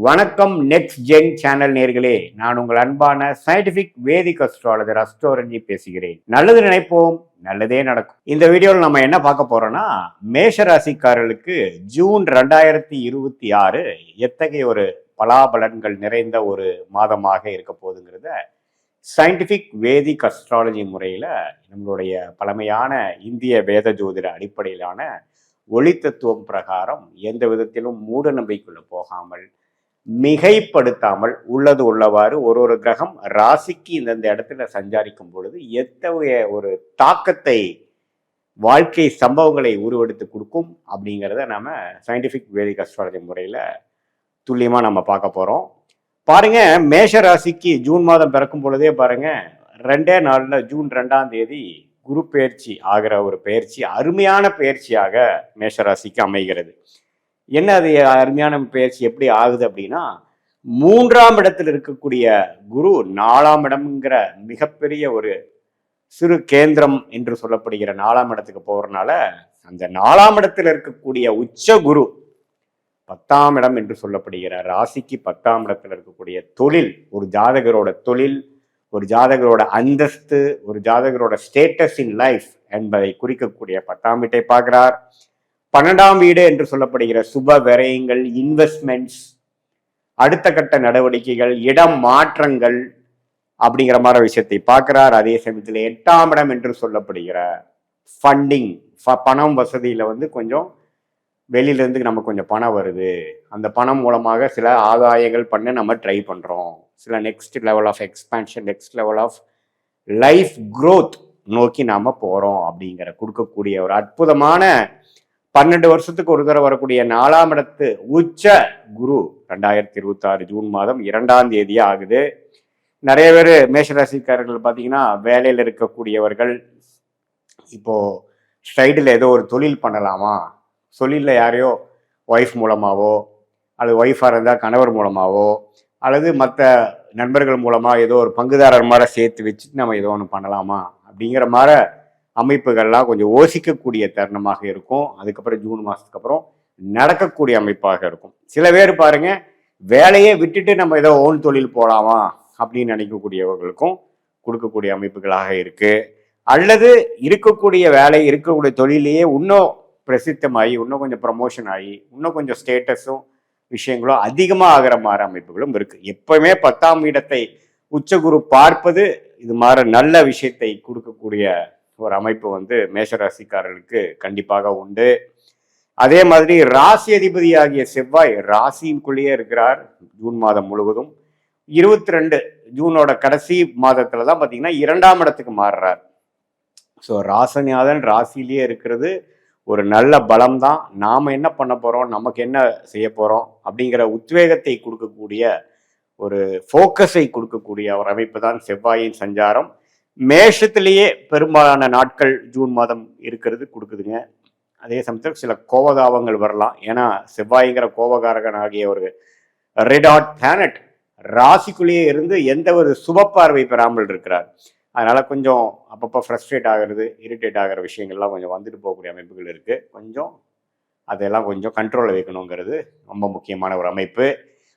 வணக்கம். Next gen channel நேர்களே, நான் உங்கள் அன்பான சயின்டிபிக் வேதிக் அஸ்ட்ராலஜர் அஸ்ட்ரோரஞ்சி பேசுகிறேன். நல்லது நினைப்போம், நல்லதே நடக்கும். இந்த வீடியோவில் நம்ம என்ன பார்க்க போறோம்னா, மேஷ ராசிக்காரர்களுக்கு ஜூன் 2026 எத்தகைய ஒரு பலாபலன்கள் நிறைந்த ஒரு மாதமாக இருக்க போகுதுங்கிறத சயின்டிபிக் வேதிக் அஸ்ட்ராலஜி முறையில நம்மளுடைய பழமையான இந்திய வேத ஜோதிட அடிப்படையிலான ஒளி தத்துவம் பிரகாரம் எந்த விதத்திலும் மூட நம்பிக்கைக்குள்ள போகாமல், மிகைப்படுத்தாமல், உள்ளது உள்ளவாறு ஒரு கிரகம் ராசிக்கு இந்தந்த இடத்துல சஞ்சாரிக்கும் பொழுது எத்தகைய ஒரு தாக்கத்தை வாழ்க்கை சம்பவங்களை உருவெடுத்து கொடுக்கும் அப்படிங்கிறத நம்ம சயின்டிபிக் வேதிக் அஸ்ட்ராலஜி முறையில துல்லியமா நம்ம பார்க்க போறோம். பாருங்க, மேஷ ராசிக்கு ஜூன் மாதம் பிறக்கும் பொழுதே பாருங்க, 2 நாள்ல ஜூன் 2ஆம் தேதி குரு பெயர்ச்சி ஆகிற ஒரு பெயர்ச்சி அருமையான பெயர்ச்சியாக மேஷராசிக்கு அமைகிறது. என்ன அது அருமையான பயிற்சி எப்படி ஆகுது அப்படின்னா, 3ஆம் இடத்தில் இருக்கக்கூடிய குரு 4ஆம் இடம்ங்கிற மிகப்பெரிய ஒரு சிறு கேந்திரம் என்று சொல்லப்படுகிற 4ஆம் இடத்துக்கு போறதுனால, அந்த 4ஆம் இடத்தில் இருக்கக்கூடிய உச்ச குரு 10ஆம் இடம் என்று சொல்லப்படுகிற ராசிக்கு 10ஆம் இடத்தில் இருக்கக்கூடிய தொழில், ஒரு ஜாதகரோட தொழில், ஒரு ஜாதகரோட அந்தஸ்து, ஒரு ஜாதகரோட ஸ்டேட்டஸ் இன் லைஃப் என்பதை குறிக்கக்கூடிய 10ஆம் வீட்டை பார்க்கிறார். 12ஆம் வீடு என்று சொல்லப்படுகிற சுப விரயங்கள், இன்வெஸ்ட்மெண்ட்ஸ், அடுத்த கட்ட நடவடிக்கைகள், இடம் மாற்றங்கள் அப்படிங்கிற மாதிரி விஷயத்தை பார்க்கிறார். அதே சமயத்தில் 8ஆம் இடம் என்று சொல்லப்படுகிற ஃபண்டிங், பணம் வசதியில கொஞ்சம் வெளியிலேருந்து நமக்கு கொஞ்சம் பணம் வருது, அந்த பணம் மூலமாக சில ஆதாயங்கள் பண்ண நம்ம ட்ரை பண்றோம், சில next level of expansion, next level of life growth நோக்கி நாம போறோம் அப்படிங்கிற கொடுக்கக்கூடிய ஒரு அற்புதமான 12 வருஷத்துக்கு ஒரு தடவை வரக்கூடிய 4ஆம் இடத்து உச்ச குரு 2026 ஜூன் மாதம் 2ஆம் தேதியே ஆகுது. நிறைய பேர் மேஷராசிக்காரர்கள் பார்த்தீங்கன்னா, வேலையில் இருக்கக்கூடியவர்கள் இப்போ சைடில் ஏதோ ஒரு தொழில் பண்ணலாமா, தொழிலில் யாரையோ ஒய்ஃப் மூலமாவோ, அல்லது ஒய்ஃபாக இருந்தால் கணவர் மூலமாவோ, அல்லது மற்ற நண்பர்கள் மூலமாக ஏதோ ஒரு பங்குதாரர் மாதிரி சேர்த்து வச்சுட்டு நம்ம ஏதோ ஒன்று பண்ணலாமா அப்படிங்கிற மாதிரி அமைப்புகள்லாம் கொஞ்சம் யோசிக்கக்கூடிய தருணமாக இருக்கும். அதுக்கப்புறம் ஜூன் மாதத்துக்கு அப்புறம் நடக்கக்கூடிய அமைப்பாக இருக்கும். சில பேர் பாருங்க, வேலையை விட்டுட்டு நம்ம ஏதோ ஓன் தொழில் போகலாமா அப்படின்னு நினைக்கக்கூடியவர்களுக்கும் கொடுக்கக்கூடிய அமைப்புகளாக இருக்கு. அல்லது இருக்கக்கூடிய வேலை, இருக்கக்கூடிய தொழிலையே இன்னும் பிரசித்தமாகி, இன்னும் கொஞ்சம் ப்ரமோஷன் ஆகி, இன்னும் கொஞ்சம் ஸ்டேட்டஸும் விஷயங்களும் அதிகமாக ஆகிற மாதிரி அமைப்புகளும் இருக்கு. எப்பவுமே 10ஆம் இடத்தை உச்சகுரு பார்ப்பது இது மாதிரி நல்ல விஷயத்தை கொடுக்கக்கூடிய ஒரு அமைப்பு மேஷராசிக்காரர்களுக்கு கண்டிப்பாக உண்டு. அதே மாதிரி ராசி அதிபதியாகிய செவ்வாய் ராசியின்குள்ளேயே இருக்கிறார் ஜூன் மாதம் முழுவதும். 22 ஜூனோட கடைசி மாதத்துல தான் பார்த்தீங்கன்னா 2ஆம் இடத்துக்கு மாறுறார். ஸோ ராசநாதன் ராசியிலேயே இருக்கிறது ஒரு நல்ல பலம் தான். நாம என்ன பண்ண போறோம், நமக்கு என்ன செய்ய போறோம் அப்படிங்கிற உத்வேகத்தை கொடுக்கக்கூடிய ஒரு ஃபோக்கஸை கொடுக்கக்கூடிய ஒரு அமைப்பு தான் செவ்வாயின் சஞ்சாரம். மேஷத்திலேயே பெரும்பாலான நாட்கள் ஜூன் மாதம் இருக்கிறது கொடுக்குதுங்க. அதே சமயத்தில் சில கோபதாபங்கள் வரலாம். ஏன்னா செவ்வாய்ங்கிற கோபகாரகன் ஆகிய ஒரு ரெட் ஹாட் பிளானட் ராசிக்குள்ளேயே இருந்து எந்த ஒரு சுப பார்வை பெறாமல் இருக்கிறார். அதனால கொஞ்சம் அப்பப்போ ஃப்ரஸ்ட்ரேட் ஆகிறது, இரிட்டேட் ஆகிற விஷயங்கள்லாம் கொஞ்சம் வந்துட்டு போகக்கூடிய அமைப்புகள் இருக்கு. கொஞ்சம் அதெல்லாம் கொஞ்சம் கண்ட்ரோலில் வைக்கணுங்கிறது ரொம்ப முக்கியமான ஒரு அமைப்பு.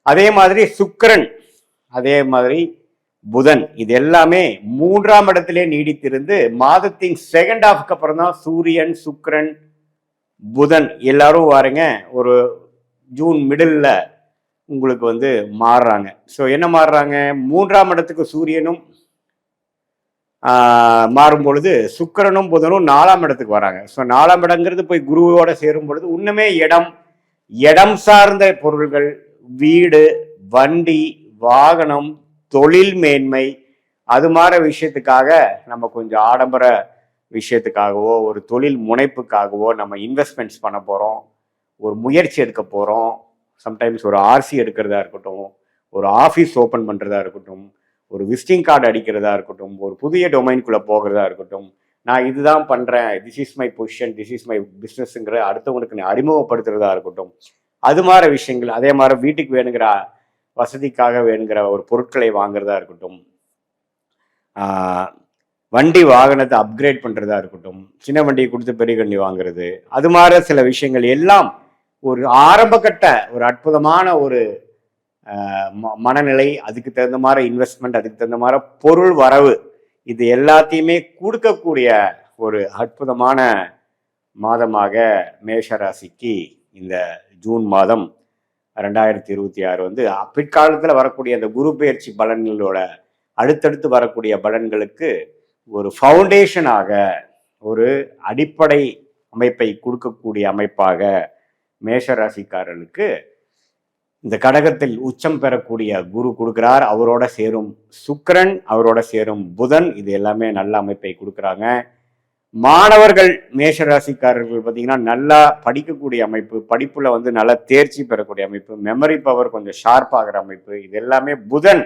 அதே மாதிரி சுக்கிரன், அதே மாதிரி புதன், இது எல்லாமே 3ஆம் இடத்திலே நீடித்திருந்து மாதத்தின் செகண்ட் ஹாஃப்க்கு அப்புறம் தான் சூரியன், சுக்கிரன், புதன் எல்லாரும் வாருங்க ஒரு ஜூன் மிடில் உங்களுக்கு மாறுறாங்க. ஸோ என்ன மாறுறாங்க, 3ஆம் இடத்துக்கு சூரியனும் மாறும் பொழுது சுக்கிரனும் புதனும் 4ஆம் இடத்துக்கு வராங்க. ஸோ 4ஆம் இடங்கிறது போய் குருவோட சேரும் பொழுது இன்னுமே இடம் சார்ந்த பொருள்கள், வீடு, வண்டி, வாகனம், தொழில் மேன்மை, அது மாதிரி விஷயத்துக்காக நம்ம கொஞ்சம் ஆடம்பர விஷயத்துக்காகவோ, ஒரு தொழில் முனைப்புக்காகவோ நம்ம இன்வெஸ்ட்மெண்ட்ஸ் பண்ண போகிறோம், ஒரு முயற்சி எடுக்க போகிறோம். சம்டைம்ஸ் ஒரு ஆர்சி எடுக்கிறதா இருக்கட்டும், ஒரு ஆஃபீஸ் ஓப்பன் பண்ணுறதா இருக்கட்டும், ஒரு விசிட்டிங் கார்டு அடிக்கிறதா இருக்கட்டும், ஒரு புதிய டொமைனுக்குள்ளே போகிறதா இருக்கட்டும், நான் இதுதான் பண்ணுறேன், this is my position, this is my பிஸ்னஸ்ங்கிற அடுத்தவங்களுக்கு நான் அறிமுகப்படுத்துறதா இருக்கட்டும், அது மாதிரி விஷயங்கள். அதே மாதிரி வீட்டுக்கு வேணுங்கிற வசதிக்காக வேணுங்கிற ஒரு பொருட்களை வாங்குறதா இருக்கட்டும், வண்டி வாகனத்தை அப்கிரேட் பண்ணுறதா இருக்கட்டும், சின்ன வண்டியை கொடுத்து பெரிய வண்டி வாங்குறது, அது மாதிரி சில விஷயங்கள் எல்லாம் ஒரு ஆரம்ப கட்ட ஒரு அற்புதமான ஒரு மனநிலை, அதுக்கு தகுந்த மாதிரி இன்வெஸ்ட்மெண்ட், அதுக்கு தகுந்த மாதிரி பொருள் வரவு, இது எல்லாத்தையுமே கொடுக்கக்கூடிய ஒரு அற்புதமான மாதமாக மேஷராசிக்கு இந்த ஜூன் மாதம் 2026 வந்து பிற்காலத்தில் வரக்கூடிய அந்த குரு பெயர்ச்சி பலன்களோட அடுத்தடுத்து வரக்கூடிய பலன்களுக்கு ஒரு ஃபவுண்டேஷனாக, ஒரு அடிப்படை அமைப்பை கொடுக்கக்கூடிய அமைப்பாக மேஷராசிக்காரர்களுக்கு இந்த கடகத்தில் உச்சம் பெறக்கூடிய குரு கொடுக்கிறார். அவரோட சேரும் சுக்கிரன், அவரோட சேரும் புதன், இது எல்லாமே நல்ல அமைப்பை கொடுக்குறாங்க. மாணவர்கள் மேஷராசிக்காரர்கள் பார்த்தீங்கன்னா நல்லா படிக்கக்கூடிய அமைப்பு, படிப்புல வந்து நல்லா தேர்ச்சி பெறக்கூடிய அமைப்பு, மெமரி பவர் கொஞ்சம் ஷார்ப் ஆகிற அமைப்பு, இது எல்லாமே புதன்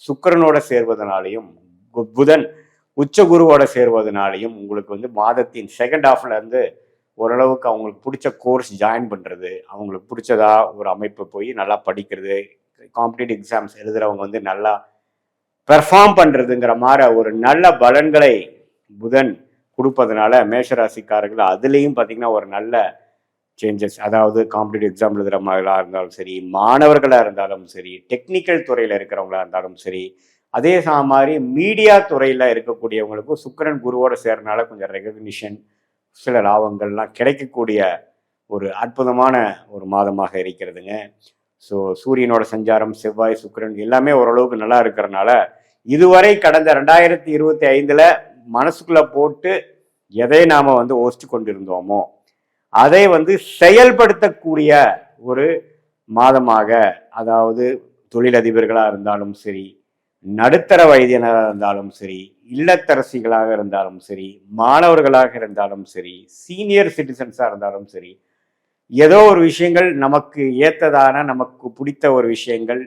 சுக்கிரனோட சேர்வதனாலையும் புதன் உச்ச குருவோட சேர்வதனாலையும் உங்களுக்கு வந்து மாதத்தின் செகண்ட் ஹாஃப்ல இருந்து ஓரளவுக்கு அவங்களுக்கு பிடிச்ச கோர்ஸ் ஜாயின் பண்ணுறது, அவங்களுக்கு பிடிச்சதா ஒரு அமைப்பு போய் நல்லா படிக்கிறது, காம்படிட்டிவ் எக்ஸாம்ஸ் எழுதுறவங்க வந்து நல்லா பெர்ஃபார்ம் பண்ணுறதுங்கிற மாதிரி ஒரு நல்ல பலன்களை புதன் கொடுப்பதனால மேஷராசிக்காரர்கள் அதுலேயும் பார்த்தீங்கன்னா ஒரு நல்ல சேஞ்சஸ், அதாவது காம்படிட்டிவ் எக்ஸாம் எழுதுகிற மாதிரிலாம் இருந்தாலும் சரி, மாணவர்களாக இருந்தாலும் சரி, டெக்னிக்கல் துறையில் இருக்கிறவங்களா இருந்தாலும் சரி, அதே மாதிரி மீடியா துறையில் இருக்கக்கூடியவங்களுக்கும் சுக்கிரன் குருவோட சேர்றதுனால கொஞ்சம் ரெகக்னிஷன், சில லாபங்கள்லாம் கிடைக்கக்கூடிய ஒரு அற்புதமான ஒரு மாதமாக இருக்கிறதுங்க. ஸோ சூரியனோட சஞ்சாரம், செவ்வாய், சுக்கிரன் எல்லாமே ஓரளவுக்கு நல்லா இருக்கிறனால இதுவரை கடந்த 2025 மனசுக்குள்ள போட்டு எதை நாம வந்து யோசிச்சு கொண்டிருந்தோமோ அதை வந்து செயல்படுத்தக்கூடிய ஒரு மாதமாக, அதாவது தொழிலதிபர்களாக இருந்தாலும் சரி, நடுத்தர வயதினராக இருந்தாலும் சரி, இல்லத்தரசிகளாக இருந்தாலும் சரி, மாணவர்களாக இருந்தாலும் சரி, சீனியர் சிட்டிசன்ஸாக இருந்தாலும் சரி, ஏதோ ஒரு விஷயங்கள் நமக்கு ஏற்றதான, நமக்கு பிடித்த ஒரு விஷயங்கள்,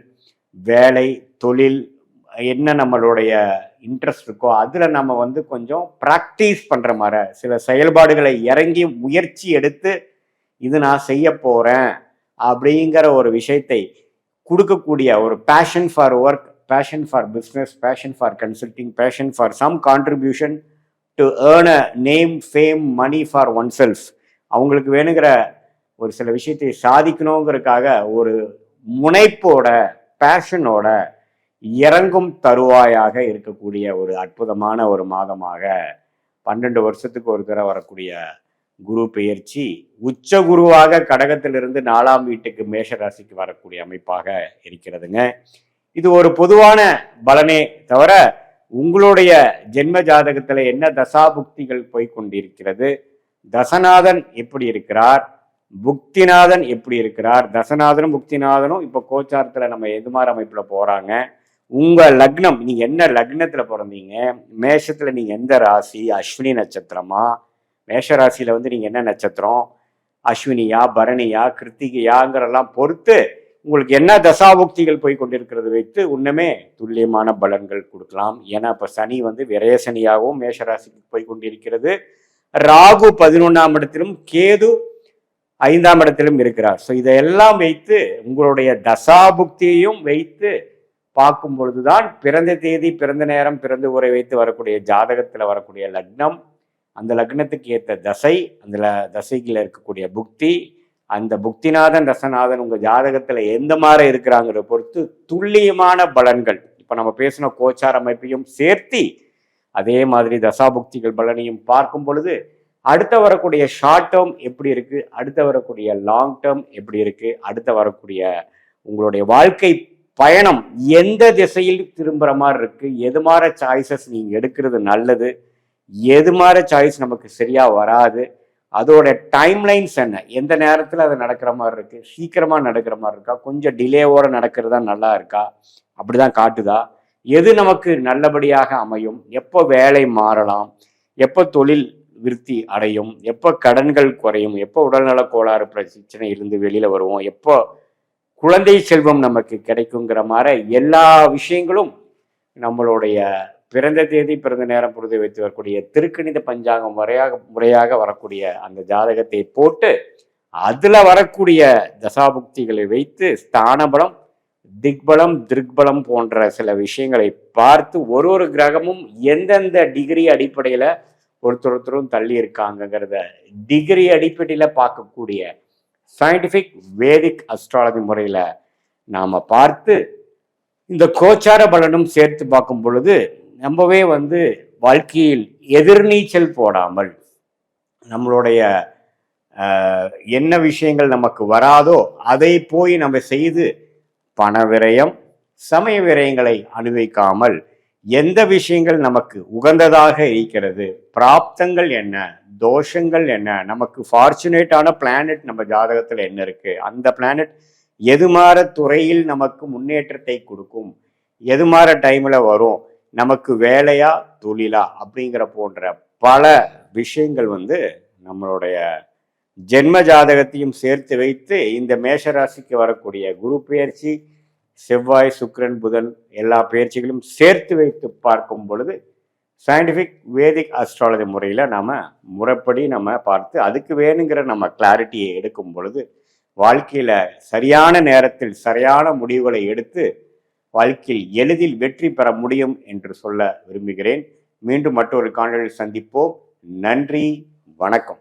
வேலை, தொழில், என்ன நம்மளுடைய இன்ட்ரெஸ்ட் இருக்கோ அதில் நம்ம வந்து கொஞ்சம் ப்ராக்டிஸ் பண்ணுற மாதிரி சில செயல்பாடுகளை இறங்கி முயற்சி எடுத்து இது நான் செய்ய போகிறேன் அப்படிங்கிற ஒரு விஷயத்தை கொடுக்கக்கூடிய ஒரு passion for work, passion for business, passion for consulting, passion for some contribution to earn a name, fame, money for oneself. அவங்களுக்கு வேணுங்கிற ஒரு சில விஷயத்தை சாதிக்கணுங்கிறதுக்காக ஒரு முனைப்போட, பேஷனோட இறங்கும் தருவாயாக இருக்கக்கூடிய ஒரு அற்புதமான ஒரு மாதமாக 12 வருஷத்துக்கு ஒரு தடவை வரக்கூடிய குரு பெயர்ச்சி உச்ச குருவாக கடகத்திலிருந்து 4ஆம் வீட்டுக்கு மேஷராசிக்கு வரக்கூடிய அமைப்பாக இருக்கிறதுங்க. இது ஒரு பொதுவான பலனே தவிர உங்களுடைய ஜென்ம ஜாதகத்துல என்ன தசாபுக்திகள் போய்கொண்டிருக்கிறது, தசநாதன் எப்படி இருக்கிறார், புக்திநாதன் எப்படி இருக்கிறார், தசநாதனும் புக்திநாதனும் இப்ப கோச்சாரத்துல நம்ம எது மாதிரி அமைப்புல போறாங்க, உங்க லக்னம், நீங்க என்ன லக்னத்துல பிறந்தீங்க, மேஷத்துல நீங்க எந்த ராசி, அஸ்வினி நட்சத்திரமா, மேஷ ராசியில வந்து நீங்க என்ன நட்சத்திரம், அஸ்வினியா, பரணியா, கிருத்திகையாங்கிறதெல்லாம் பொறுத்து உங்களுக்கு என்ன தசாபுக்திகள் போய் கொண்டிருக்கிறது வைத்து இன்னுமே துல்லியமான பலன்கள் கொடுக்கலாம். ஏன்னா இப்ப சனி வந்து விரயசனியாகவும் மேஷராசிக்கு போய் கொண்டிருக்கிறது, ராகு 11ஆம் இடத்திலும், கேது 5ஆம் இடத்திலும் இருக்கிறார். ஸோ இதையெல்லாம் வைத்து உங்களுடைய தசாபுக்தியையும் வைத்து பார்க்கும் பொழுதுதான் பிறந்த தேதி, பிறந்த நேரம், பிறந்த ஊரை வைத்து வரக்கூடிய ஜாதகத்துல வரக்கூடிய லக்னம், அந்த லக்னத்துக்கு ஏற்ற தசை, அந்த தசைக்குள்ள இருக்கக்கூடிய புக்தி, அந்த புக்திநாதன் தசநாதன் உங்க ஜாதகத்துல எந்த மாதிரி இருக்கிறாங்கிறத பொறுத்து துல்லியமான பலன்கள், இப்ப நம்ம பேசின கோச்சார அமைப்பையும் சேர்த்தி அதே மாதிரி தசாபுக்திகள் பலனையும் பார்க்கும் பொழுது அடுத்த வரக்கூடிய ஷார்ட் டேர்ம் எப்படி இருக்கு, அடுத்த வரக்கூடிய லாங் டேர்ம் எப்படி இருக்கு, அடுத்த வரக்கூடிய உங்களுடைய வாழ்க்கை பயணம் எந்த திசையில் திரும்புற மாதிரி இருக்கு, எது மாதிரி சாய்ஸஸ் நீங்க எடுக்கிறது நல்லது, எது மாதிரி சாய்ஸ் நமக்கு சரியா வராது, அதோட டைம்லைன்ஸ் என்ன, எந்த நேரத்தில் அது நடக்கிற மாதிரி இருக்கு, சீக்கிரமா நடக்கிற மாதிரி இருக்கா, கொஞ்சம் டிலேவோட நடக்கிறதா நல்லா இருக்கா, அப்படிதான் காட்டுதா, எது நமக்கு நல்லபடியாக அமையும், எப்போ வேலை மாறலாம், எப்போ தொழில் விருத்தி அடையும், எப்போ கடன்கள் குறையும், எப்போ உடல்நல கோளாறு பிரச்சனை இருந்து வெளியில வருவோம், எப்போ குழந்தை செல்வம் நமக்கு கிடைக்குங்கிற மாதிரி எல்லா விஷயங்களும் நம்மளுடைய பிறந்த தேதி, பிறந்த நேரம், பொழுது வைத்து வரக்கூடிய திருக்கணித பஞ்சாங்கம் முறையாக வரக்கூடிய அந்த ஜாதகத்தை போட்டு அதுல வரக்கூடிய தசாபுக்திகளை வைத்து ஸ்தானபலம், திக்பலம், திருக்பலம் போன்ற சில விஷயங்களை பார்த்து ஒரு கிரகமும் எந்தெந்த டிகிரி அடிப்படையில ஒருத்தரும் தள்ளி இருக்காங்கிறத டிகிரி அடிப்படையில பார்க்கக்கூடிய சயின்டிபிக் வேதிக் அஸ்ட்ராலஜி முறையில நாம் பார்த்து இந்த கோச்சார பலனும் சேர்த்து பார்க்கும் பொழுது ரொம்பவே வாழ்க்கையில் எதிர்நீச்சல் போடாமல் நம்மளுடைய என்ன விஷயங்கள் நமக்கு வராதோ அதை போய் நம்ம செய்து பண விரயம் சமய விரயங்களை அனுபவிக்காமல் எந்த விஷயங்கள் நமக்கு உகந்ததாக இருக்கிறது, பிராப்தங்கள் என்ன, தோஷங்கள் என்ன, நமக்கு ஃபார்ச்சுனேட்டான பிளானட் நம்ம ஜாதகத்தில் என்ன இருக்கு, அந்த பிளானட் எதுமாற துறையில் நமக்கு முன்னேற்றத்தை கொடுக்கும், எதுமாற டைம்ல வரும், நமக்கு வேலையா தொழிலா அப்படிங்கிற போன்ற பல விஷயங்கள் நம்மளுடைய ஜென்ம ஜாதகத்தையும் சேர்த்து வைத்து இந்த மேஷராசிக்கு வரக்கூடிய குரு பெயர்ச்சி, செவ்வாய், சுக்கிரன், புதன் எல்லா பெயர்ச்சிகளும் சேர்த்து வைத்து பார்க்கும் பொழுது சயின்டிஃபிக் வேதிக் அஸ்ட்ராலஜி முறையில் முறைப்படி பார்த்து அதுக்கு வேணுங்கிற கிளாரிட்டியை எடுக்கும் பொழுது வாழ்க்கையில் சரியான நேரத்தில் சரியான முடிவுகளை எடுத்து வாழ்க்கையில் எளிதில் வெற்றி பெற முடியும் என்று சொல்ல விரும்புகிறேன். மீண்டும் மற்றொரு காணொளியில் சந்திப்போம். நன்றி, வணக்கம்.